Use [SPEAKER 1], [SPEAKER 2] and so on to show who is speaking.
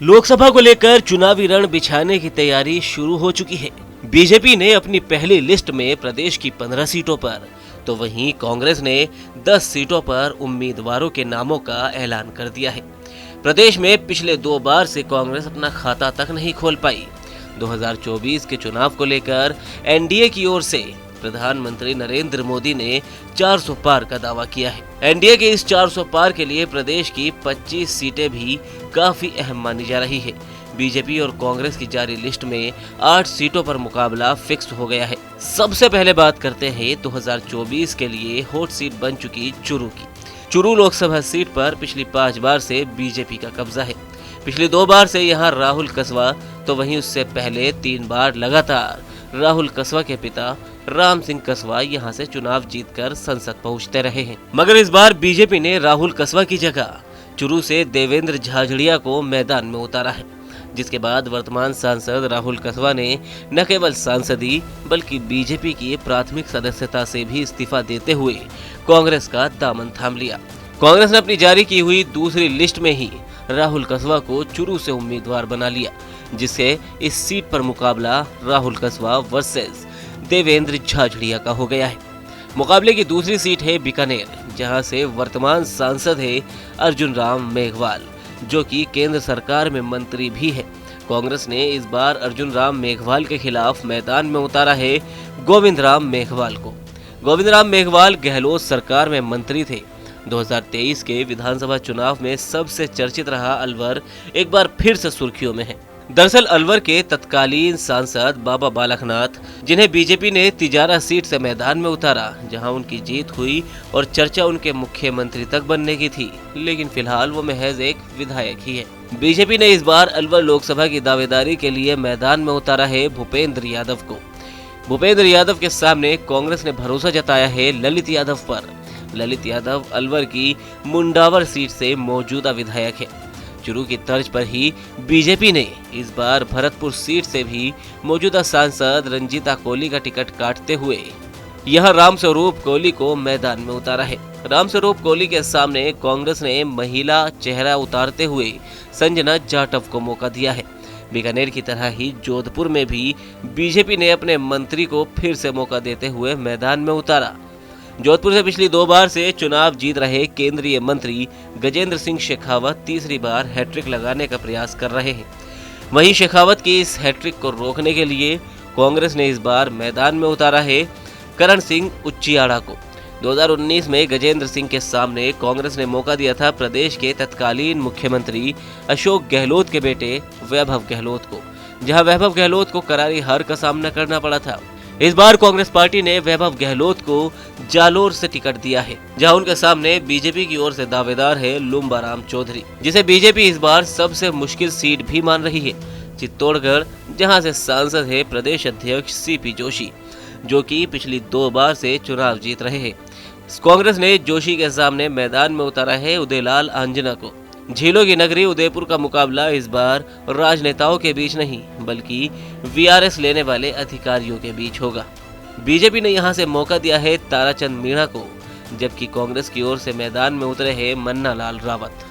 [SPEAKER 1] लोकसभा को लेकर चुनावी रण बिछाने की तैयारी शुरू हो चुकी है। बीजेपी ने अपनी पहली लिस्ट में प्रदेश की 15 सीटों पर, तो वहीं कांग्रेस ने 10 सीटों पर उम्मीदवारों के नामों का ऐलान कर दिया है। प्रदेश में पिछले 2 बार से कांग्रेस अपना खाता तक नहीं खोल पाई। 2024 के चुनाव को लेकर एनडीए की ओर से प्रधानमंत्री नरेंद्र मोदी ने 400 पार का दावा किया है। एनडीए के इस 400 पार के लिए प्रदेश की 25 सीटें भी काफी अहम मानी जा रही है। बीजेपी और कांग्रेस की जारी लिस्ट में 8 सीटों पर मुकाबला फिक्स हो गया है। सबसे पहले बात करते हैं 2024 के लिए हॉट सीट बन चुकी चुरू की। चुरू लोकसभा सीट पर पिछली 5 बार से बीजेपी का कब्जा है। पिछली 2 बार से यहाँ राहुल कसवा, तो वहीं उससे पहले 3 बार लगातार राहुल कसवा के पिता राम सिंह कसवा यहां से चुनाव जीतकर संसद पहुंचते रहे हैं। मगर इस बार बीजेपी ने राहुल कसवा की जगह चुरू से देवेंद्र झाझड़िया को मैदान में उतारा है, जिसके बाद वर्तमान सांसद राहुल कसवा ने न केवल सांसदी बल्कि बीजेपी की प्राथमिक सदस्यता से भी इस्तीफा देते हुए कांग्रेस का दामन थाम लिया। कांग्रेस ने अपनी जारी की हुई दूसरी लिस्ट में ही राहुल कसवा को चुरू से उम्मीदवार बना लिया, जिससे इस सीट पर मुकाबला राहुल कसवा वर्सेस देवेंद्र झाझड़िया का हो गया है। मुकाबले की दूसरी सीट है बीकानेर, जहां से वर्तमान सांसद है अर्जुन राम मेघवाल, जो कि केंद्र सरकार में मंत्री भी है। कांग्रेस ने इस बार अर्जुन राम मेघवाल के खिलाफ मैदान में उतारा है गोविंद राम मेघवाल को। गोविंद राम मेघवाल गहलोत सरकार में मंत्री थे। 2023 के विधानसभा चुनाव में सबसे चर्चित रहा अलवर एक बार फिर से सुर्खियों में है। दरअसल अलवर के तत्कालीन सांसद बाबा बालकनाथ, जिन्हें बीजेपी ने तिजारा सीट से मैदान में उतारा, जहां उनकी जीत हुई और चर्चा उनके मुख्यमंत्री तक बनने की थी, लेकिन फिलहाल वो महज एक विधायक ही है। बीजेपी ने इस बार अलवर लोकसभा की दावेदारी के लिए मैदान में उतारा है भूपेंद्र यादव को। भूपेंद्र यादव के सामने कांग्रेस ने भरोसा जताया है ललित यादव पर। ललित यादव अलवर की मुंडावर सीट से मौजूदा विधायक है। चुरू की तर्ज पर ही बीजेपी ने इस बार भरतपुर सीट से भी मौजूदा सांसद रंजीता कोहली का टिकट काटते हुए यहां रामस्वरूप कोहली को मैदान में उतारा है। रामस्वरूप कोहली के सामने कांग्रेस ने महिला चेहरा उतारते हुए संजना जाटव को मौका दिया है। बीकानेर की तरह ही जोधपुर में भी बीजेपी ने अपने मंत्री को फिर से मौका देते हुए मैदान में उतारा। जोधपुर से पिछली 2 बार से चुनाव जीत रहे केंद्रीय मंत्री गजेंद्र सिंह शेखावत तीसरी बार हैट्रिक लगाने का प्रयास कर रहे हैं। वहीं शेखावत की इस हैट्रिक को रोकने के लिए कांग्रेस ने इस बार मैदान में उतारा है करण सिंह उच्चियाड़ा को। 2019 में गजेंद्र सिंह के सामने कांग्रेस ने मौका दिया था प्रदेश के तत्कालीन मुख्यमंत्री अशोक गहलोत के बेटे वैभव गहलोत को, जहां वैभव गहलोत को करारी हार का सामना करना पड़ा था। इस बार कांग्रेस पार्टी ने वैभव गहलोत को जालोर से टिकट दिया है, जहां उनके सामने बीजेपी की ओर से दावेदार है लुम्बाराम चौधरी, जिसे बीजेपी इस बार सबसे मुश्किल सीट भी मान रही है। चित्तौड़गढ़, जहां से सांसद है प्रदेश अध्यक्ष सीपी जोशी, जो कि पिछली 2 बार से चुनाव जीत रहे हैं। कांग्रेस ने जोशी के सामने मैदान में उतारा है उदयलाल आंजना को। झीलों की नगरी उदयपुर का मुकाबला इस बार राजनेताओं के बीच नहीं बल्कि वीआरएस लेने वाले अधिकारियों के बीच होगा। बीजेपी ने यहां से मौका दिया है ताराचंद मीणा को, जबकि कांग्रेस की ओर से मैदान में उतरे हैं मन्ना लाल रावत।